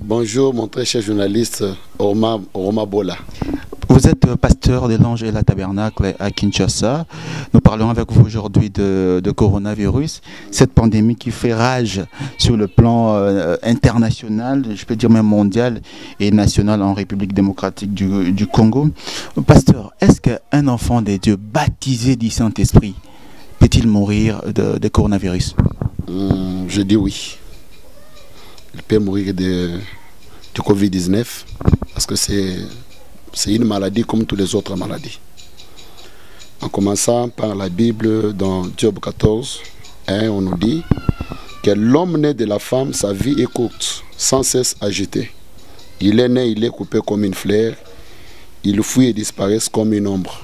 Bonjour mon très cher journaliste Roma Bola. Vous êtes pasteur de l'Ange et la Tabernacle à Kinshasa. Nous parlons avec vous aujourd'hui de coronavirus, cette pandémie qui fait rage sur le plan international, je peux dire même mondial et national en République démocratique du Congo. Pasteur, est-ce qu'un enfant de Dieu baptisé du Saint-Esprit peut-il mourir de coronavirus? Je dis oui. Il peut mourir du Covid-19 parce que c'est une maladie comme toutes les autres maladies. En commençant par la Bible, dans Job 14, on nous dit que l'homme né de la femme, sa vie est courte, sans cesse agitée. Il est né, il est coupé comme une fleur, il fuit et disparaît comme une ombre.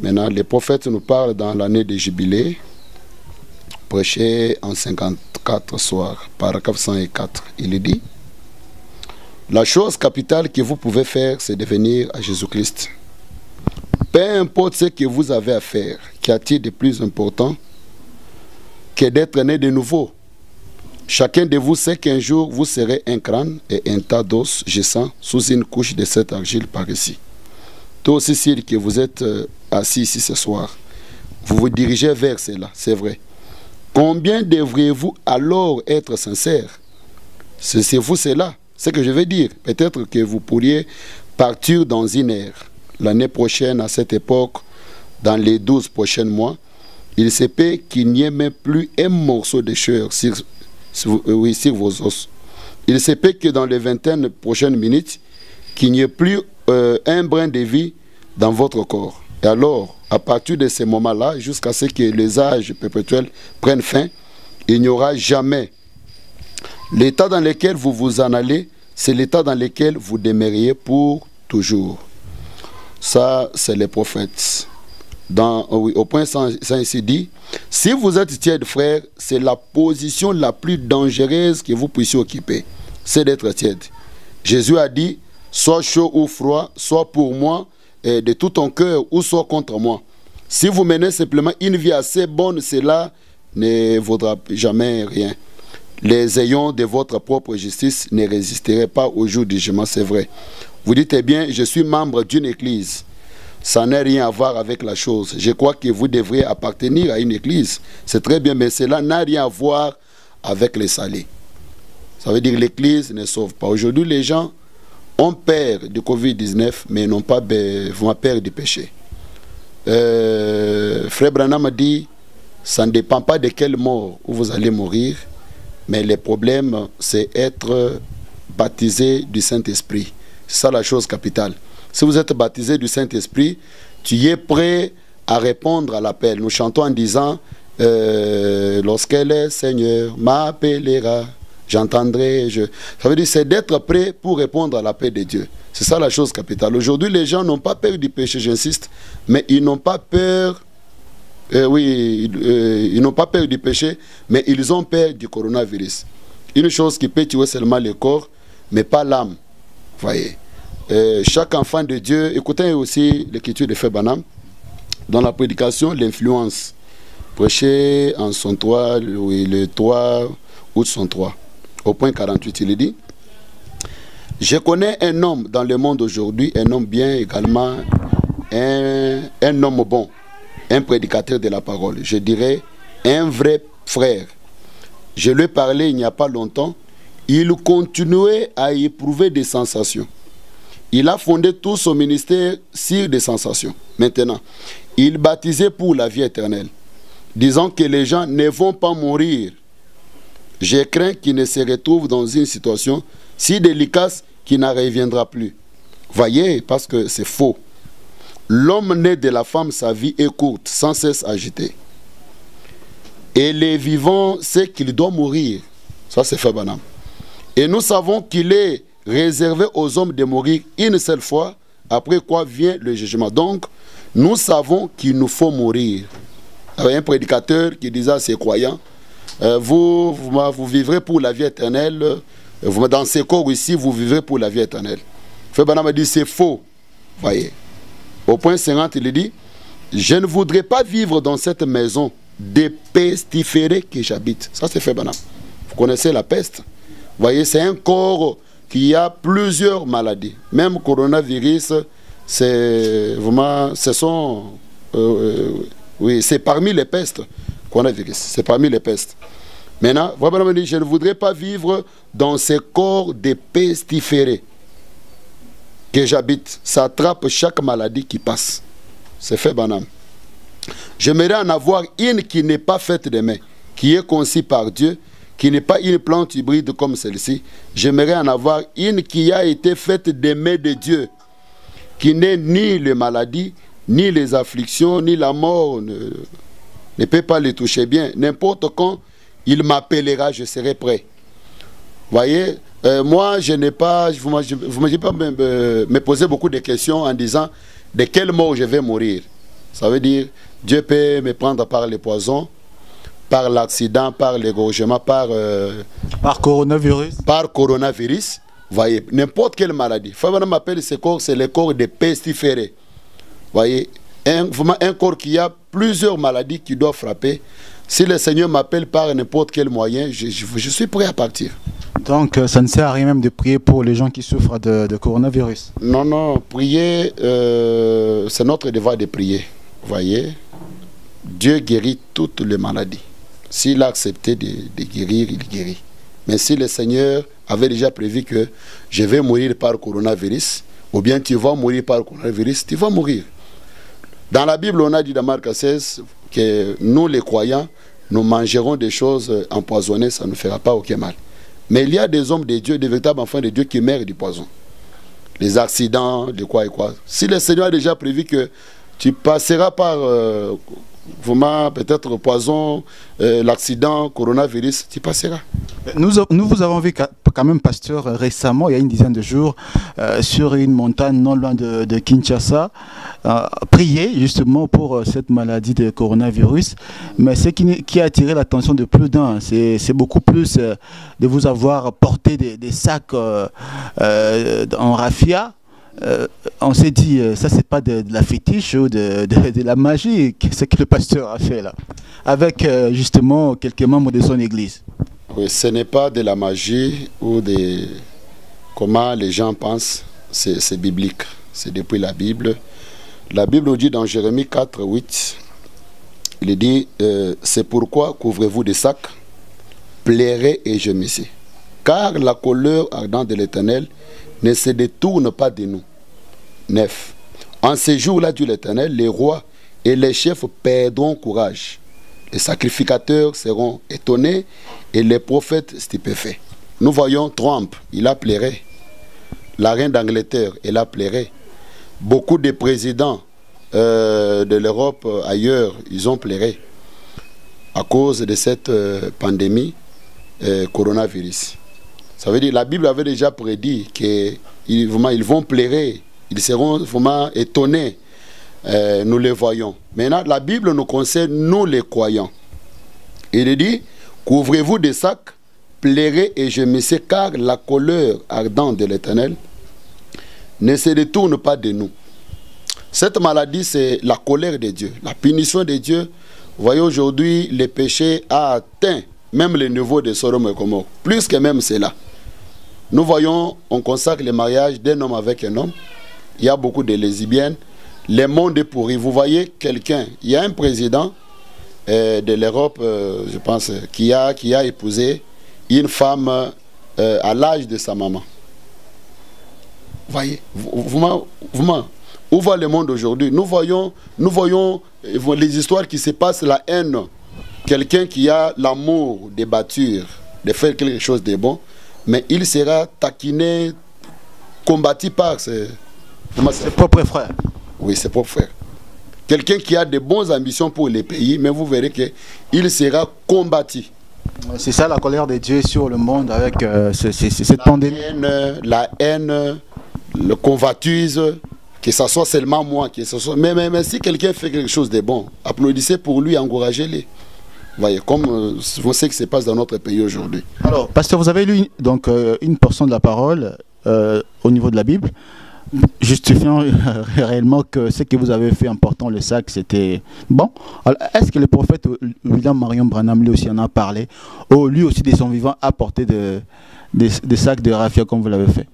Maintenant, les prophètes nous parlent dans l'année des jubilés, prêché en 54 soirs, paragraphe 104. Il dit: la chose capitale que vous pouvez faire, c'est de venir à Jésus-Christ. Peu importe ce que vous avez à faire, qu'y a-t-il de plus important que d'être né de nouveau? Chacun de vous sait qu'un jour, vous serez un crâne et un tas d'os gissant sous une couche de cette argile par ici. Toi aussi, Cyril, que vous êtes assis ici ce soir, vous vous dirigez vers cela, c'est vrai. Combien devriez-vous alors être sincère? C'est vous cela. Ce que je veux dire, peut-être que vous pourriez partir dans une ère. L'année prochaine, à cette époque, dans les 12 prochains mois, il se peut qu'il n'y ait même plus un morceau de chair sur vos os. Il se peut que dans les 20 prochaines minutes, qu'il n'y ait plus un brin de vie dans votre corps. Et alors, à partir de ce moment-là, jusqu'à ce que les âges perpétuels prennent fin, il n'y aura jamais. L'état dans lequel vous vous en allez, c'est l'état dans lequel vous demeuriez pour toujours. Ça, c'est les prophètes. Au point 100, ici dit, si vous êtes tiède, frère, c'est la position la plus dangereuse que vous puissiez occuper. C'est d'être tiède. Jésus a dit, sois chaud ou froid, sois pour moi de tout ton cœur ou sois contre moi. Si vous menez simplement une vie assez bonne, cela ne vaudra jamais rien. Les ayants de votre propre justice ne résisteraient pas au jour du jugement, c'est vrai. Vous dites, eh bien, je suis membre d'une église. Ça n'a rien à voir avec la chose. Je crois que vous devriez appartenir à une église. C'est très bien, mais cela n'a rien à voir avec les salés. Ça veut dire que l'église ne sauve pas. Aujourd'hui, les gens ont peur du Covid-19, mais n'ont pas peur du péché. Frère Branham a dit, ça ne dépend pas de quelle mort où vous allez mourir, mais le problème, c'est être baptisé du Saint-Esprit. C'est ça la chose capitale. Si vous êtes baptisé du Saint-Esprit, tu es prêt à répondre à l'appel. Nous chantons en disant, lorsqu'elle est Seigneur m'appellera, j'entendrai. Ça veut dire c'est d'être prêt pour répondre à l'appel de Dieu. C'est ça la chose capitale. Aujourd'hui, les gens n'ont pas peur du péché, j'insiste, mais ils n'ont pas peur. Ils n'ont pas peur du péché, mais ils ont peur du coronavirus. Une chose qui peut tuer seulement le corps, mais pas l'âme. Voyez. Chaque enfant de Dieu, écoutez aussi l'écriture de Frère Branham, dans la prédication, l'influence, prêché en 103, le 3 août 103, au point 48, il dit, je connais un homme dans le monde aujourd'hui, un homme bien également, un homme bon, un prédicateur de la parole, je dirais un vrai frère. Je lui ai parlé il n'y a pas longtemps, il continuait à éprouver des sensations. Il a fondé tout son ministère sur des sensations. Maintenant, il baptisait pour la vie éternelle, disant que les gens ne vont pas mourir. Je crains qu'il ne se retrouve dans une situation si délicate qu'il n'en reviendra plus. Voyez, parce que c'est faux. L'homme né de la femme, sa vie est courte, sans cesse agitée. Et les vivants savent qu'il doit mourir. Ça, c'est Frère Branham. Et nous savons qu'il est réservé aux hommes de mourir une seule fois, après quoi vient le jugement. Donc, nous savons qu'il nous faut mourir. Il y avait un prédicateur qui disait à ses croyants, vous vivrez pour la vie éternelle, dans ces corps ici, vous vivrez pour la vie éternelle. Frère Branham a dit, c'est faux. Voyez. Au point 50, il dit, je ne voudrais pas vivre dans cette maison de pestiférée que j'habite. Ça, c'est Frère Branham. Vous connaissez la peste. voyez, c'est un corps qui a plusieurs maladies. Même coronavirus, c'est vraiment, oui, c'est parmi les pestes. Coronavirus, c'est parmi les pestes. Maintenant, je ne voudrais pas vivre dans ces corps de pestiférés que j'habite. Ça attrape chaque maladie qui passe. C'est fait, banam. J'aimerais en avoir une qui n'est pas faite de main, qui est conçue par Dieu, qui n'est pas une plante hybride comme celle-ci. J'aimerais en avoir une qui a été faite des mains de Dieu, qui n'est ni les maladies, ni les afflictions, ni la mort, ne peut pas les toucher bien. N'importe quand il m'appellera, je serai prêt. Voyez, moi, je n'ai pas, vous ne m'avez pas me poser beaucoup de questions en disant de quelle mort je vais mourir. Ça veut dire, Dieu peut me prendre par les poisons, par l'accident, par l'égorgement, par coronavirus. Par coronavirus. Voyez, n'importe quelle maladie. Fabien m'appelle ce corps, c'est le corps des pestiférés. Voyez, un corps qui a plusieurs maladies qui doivent frapper. Si le Seigneur m'appelle par n'importe quel moyen, je suis prêt à partir. Donc, ça ne sert à rien même de prier pour les gens qui souffrent de coronavirus? Non, non, prier, c'est notre devoir de prier. Voyez, Dieu guérit toutes les maladies. S'il a accepté de guérir, il guérit. Mais si le Seigneur avait déjà prévu que je vais mourir par coronavirus, ou bien tu vas mourir par coronavirus, tu vas mourir. Dans la Bible, on a dit dans Marc 16 que nous, les croyants, nous mangerons des choses empoisonnées, ça ne fera pas aucun mal. Mais il y a des hommes de Dieu, des véritables enfants de Dieu qui meurent du poison. Les accidents, de quoi et quoi. Si le Seigneur a déjà prévu que tu passeras par peut-être poison, l'accident, coronavirus, tu passeras. Nous vous avons vu quand même, pasteur, récemment, il y a une dizaine de jours, sur une montagne non loin de Kinshasa, prier justement pour cette maladie de coronavirus. Mais ce qui a attiré l'attention de plus d'un, c'est beaucoup plus de vous avoir porté des sacs en raffia. On s'est dit, ça c'est pas de la fétiche ou de la magie, ce que le pasteur a fait là, avec justement quelques membres de son église. Oui, ce n'est pas de la magie ou de comment les gens pensent, c'est biblique, c'est depuis la Bible. La Bible nous dit dans Jérémie 4, 8, il dit, c'est pourquoi couvrez-vous des sacs, pleurez et gémissez, car la colère ardente de l'Éternel ne se détourne pas de nous. 9. En ces jours-là, dit l'Éternel, les rois et les chefs perdront courage. Les sacrificateurs seront étonnés et les prophètes stupéfaits. Nous voyons Trump, il a pleuré. La reine d'Angleterre, elle a pleuré. Beaucoup de présidents de l'Europe ailleurs, ils ont pleuré à cause de cette pandémie coronavirus. Ça veut dire, la Bible avait déjà prédit qu'ils vont pleurer, ils seront vraiment étonnés. Nous les voyons. Maintenant, la Bible nous concerne, nous les croyants. Il dit, couvrez-vous des sacs, pleurez et gémissez, car la colère ardente de l'Éternel ne se détourne pas de nous. Cette maladie, c'est la colère de Dieu, la punition de Dieu. Vous voyez, aujourd'hui, le péché a atteint même le niveau de Sodome et Gomorrhe, plus que même cela. Nous voyons, on consacre le mariage d'un homme avec un homme. Il y a beaucoup de lesbiennes. Le monde est pourri. Vous voyez quelqu'un, il y a un président de l'Europe, je pense, qui a épousé une femme à l'âge de sa maman. Vous voyez, où va le monde aujourd'hui? Nous voyons les histoires qui se passent, la haine. Quelqu'un qui a l'amour de bâtir, de faire quelque chose de bon, mais il sera taquiné, combattu par ses propres frères. Oui, ses propres frères. Quelqu'un qui a de bonnes ambitions pour les pays, mais vous verrez qu'il sera combattu. C'est ça la colère de Dieu sur le monde avec cette pandémie. La haine, le convoitise, que ce soit seulement moi, que ce soit... Mais si quelqu'un fait quelque chose de bon, applaudissez pour lui, encouragez-le. Voyez, comme vous savez que se passe dans notre pays aujourd'hui. Alors, pasteur, vous avez lu donc une portion de la parole au niveau de la Bible, justifiant réellement que ce que vous avez fait en portant le sac, c'était bon. Alors, est-ce que le prophète William Marion Branham lui aussi en a parlé, ou lui aussi de son vivant a porté des sacs de raffia comme vous l'avez fait?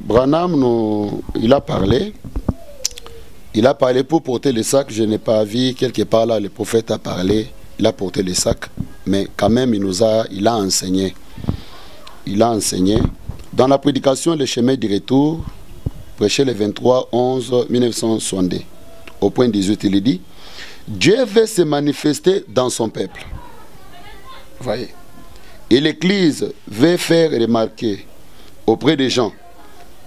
Branham, il a parlé. Il a parlé pour porter les sacs. Je n'ai pas vu quelque part là, le prophète a parlé. Il a porté les sacs. Mais quand même, il a enseigné. Il a enseigné. Dans la prédication, le chemin du retour, prêché le 23/11/1962, au point 18, il dit, Dieu veut se manifester dans son peuple. Vous voyez. Et l'Église veut faire remarquer auprès des gens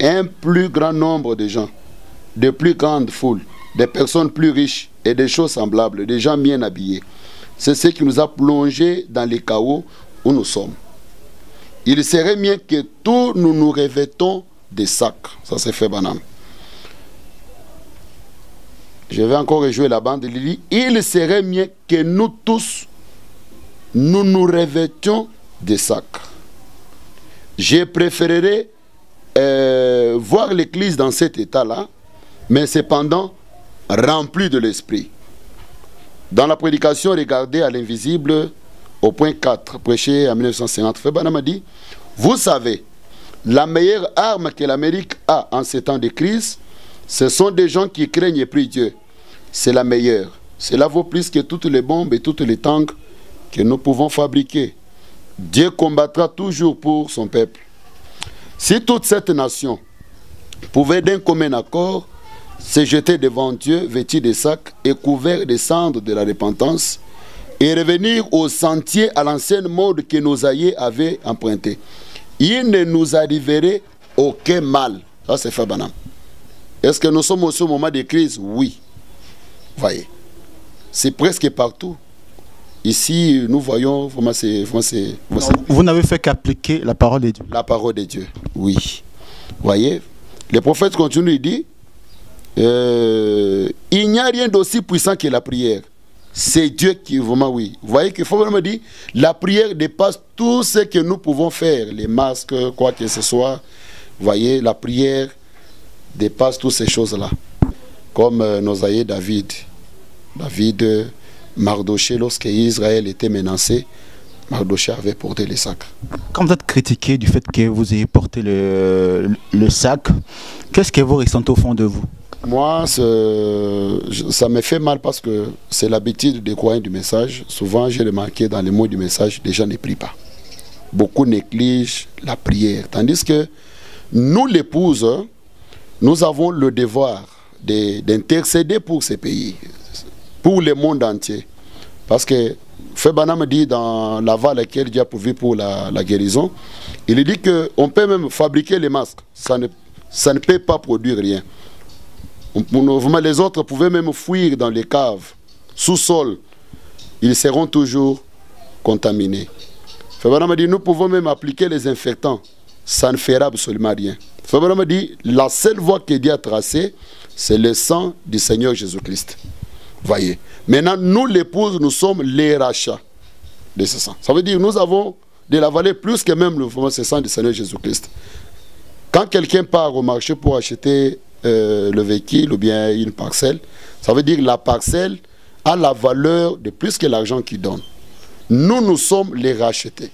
un plus grand nombre de gens, de plus grandes foules, des personnes plus riches et des choses semblables, des gens bien habillés. C'est ce qui nous a plongés dans les chaos où nous sommes. Il serait mieux que tous nous revêtons des sacs. Ça c'est fait Branham. Je vais encore rejouer la bande. Il dit, il serait mieux que nous tous, nous revêtions des sacs. Je préférerais voir l'Église dans cet état-là, mais cependant remplie de l'Esprit. Dans la prédication, regardez à l'invisible, au point 4, prêché en 1950, Frère Branham a dit, vous savez, la meilleure arme que l'Amérique a en ces temps de crise, ce sont des gens qui craignent et prient Dieu. C'est la meilleure. Cela vaut plus que toutes les bombes et toutes les tanks que nous pouvons fabriquer. Dieu combattra toujours pour son peuple. Si toute cette nation pouvait d'un commun accord se jeter devant Dieu, vêtis de sacs et couverts de cendres de la repentance, et revenir au sentier à l'ancienne mode que nos aïeux avaient emprunté, il ne nous arriverait aucun mal. Ça, c'est Frère Branham. Est-ce que nous sommes aussi au moment de crise? Oui. Voyez. C'est presque partout. Ici, nous voyons vraiment vous n'avez fait qu'appliquer la parole de Dieu. La parole de Dieu, oui. Voyez. Le prophète continue, il dit, il n'y a rien d'aussi puissant que la prière. C'est Dieu qui vraiment, oui. Vous voyez qu'il faut vraiment dire, la prière dépasse tout ce que nous pouvons faire, les masques, quoi que ce soit. Vous voyez, la prière dépasse toutes ces choses-là. Comme nos aïeux David, Mardoché, lorsque Israël était menacé, Mardoché avait porté les sacs. Quand vous êtes critiqué du fait que vous ayez porté le sac, qu'est-ce que vous ressentez au fond de vous? Moi, ça me fait mal parce que c'est l'habitude de croire du message. Souvent, j'ai remarqué dans les mots du message, les gens ne prient pas. Beaucoup négligent la prière. Tandis que nous, l'épouses, nous avons le devoir d'intercéder pour ces pays, pour le monde entier. Parce que Frère Branham dit dans la voie à laquelle Dieu a pourvu pour la guérison, il dit qu'on peut même fabriquer les masques. Ça ne peut pas produire rien. Les autres pouvaient même fuir dans les caves, sous-sol. Ils seront toujours contaminés. Frère Branham dit, nous pouvons même appliquer les infectants. Ça ne fera absolument rien. Frère Branham dit, la seule voie que Dieu a tracée, c'est le sang du Seigneur Jésus-Christ. Voyez. Maintenant, nous, l'épouse, nous sommes les rachats de ce sang. Ça veut dire, nous avons de la valeur plus que même le sang du Seigneur Jésus-Christ. Quand quelqu'un part au marché pour acheter le véhicule ou bien une parcelle, ça veut dire que la parcelle a la valeur de plus que l'argent qu'il donne. Nous, nous sommes les rachetés.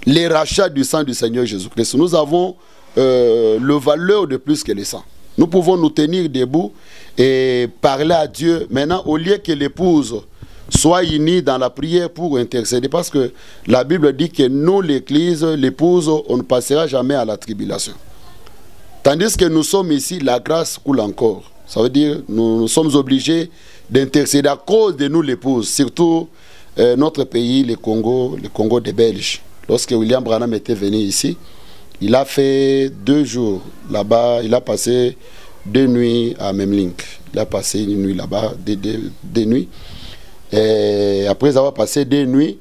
Les rachats du sang du Seigneur Jésus-Christ. Nous avons le valeur de plus que le sang. Nous pouvons nous tenir debout et parler à Dieu. Maintenant, au lieu que l'épouse soit unie dans la prière pour intercéder, parce que la Bible dit que nous, l'Église, l'épouse, on ne passera jamais à la tribulation. Tandis que nous sommes ici, la grâce coule encore. Ça veut dire que nous sommes obligés d'intercéder à cause de nous, l'épouse. Surtout notre pays, le Congo des Belges. Lorsque William Branham était venu ici, il a fait 2 jours là-bas. Il a passé 2 nuits à Memlink. Il a passé une nuit là-bas, 2 nuits. Et après avoir passé 2 nuits,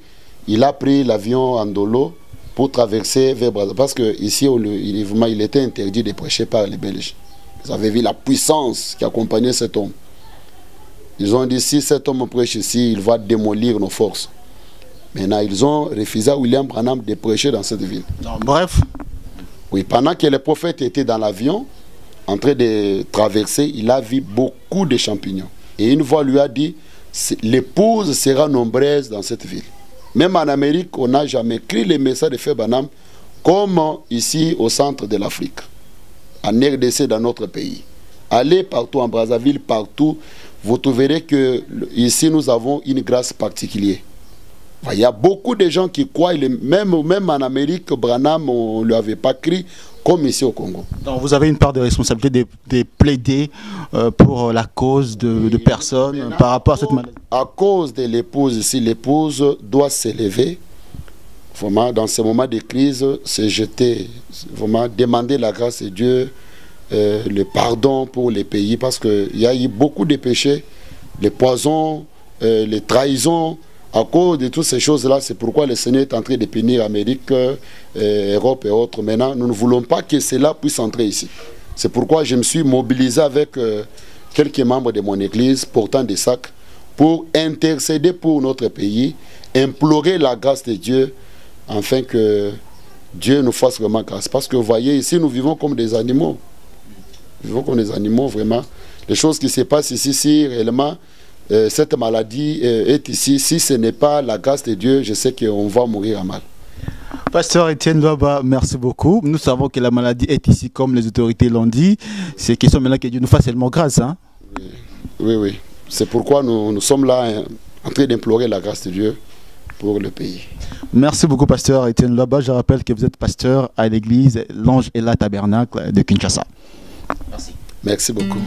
il a pris l'avion en Ndolo pour traverser vers Brazzaville. Parce qu'ici, il était interdit de prêcher par les Belges. Vous avez vu la puissance qui accompagnait cet homme. Ils ont dit, si cet homme prêche ici, il va démolir nos forces. Maintenant, ils ont refusé à William Branham de prêcher dans cette ville. Non, bref. Oui, pendant que le prophète était dans l'avion, en train de traverser, il a vu beaucoup de champignons. Et une voix lui a dit, l'épouse sera nombreuse dans cette ville. Même en Amérique, on n'a jamais écrit les messages de Frère Branham comme ici au centre de l'Afrique, en RDC, dans notre pays. Allez partout en Brazzaville, partout, vous trouverez que ici nous avons une grâce particulière. Il y a beaucoup de gens qui croient, même en Amérique, Branham, on ne lui avait pas écrit comme ici au Congo. Donc vous avez une part de responsabilité de plaider pour la cause de personnes par rapport à cette maladie. À cause de l'épouse ici, l'épouse doit s'élever, vraiment, dans ces moments de crise, se jeter, vraiment, demander la grâce de Dieu, le pardon pour les pays, parce qu'il y a eu beaucoup de péchés, les poisons, les trahisons. À cause de toutes ces choses-là, c'est pourquoi le Seigneur est en train de punir l'Amérique, Europe et autres. Maintenant, nous ne voulons pas que cela puisse entrer ici. C'est pourquoi je me suis mobilisé avec quelques membres de mon église, portant des sacs, pour intercéder pour notre pays, implorer la grâce de Dieu, afin que Dieu nous fasse vraiment grâce. Parce que vous voyez, ici, nous vivons comme des animaux. Nous vivons comme des animaux, vraiment. Les choses qui se passent ici, si réellement... cette maladie est ici. Si ce n'est pas la grâce de Dieu, je sais qu'on va mourir à mal. Pasteur Étienne Luaba, merci beaucoup. Nous savons que la maladie est ici, comme les autorités l'ont dit. C'est question maintenant que Dieu nous fasse seulement grâce. Hein? Oui, oui. C'est pourquoi nous sommes là en train d'implorer la grâce de Dieu pour le pays. Merci beaucoup, pasteur Étienne Luaba. Je rappelle que vous êtes pasteur à l'église L'Ange et la Tabernacle de Kinshasa. Merci. Merci beaucoup.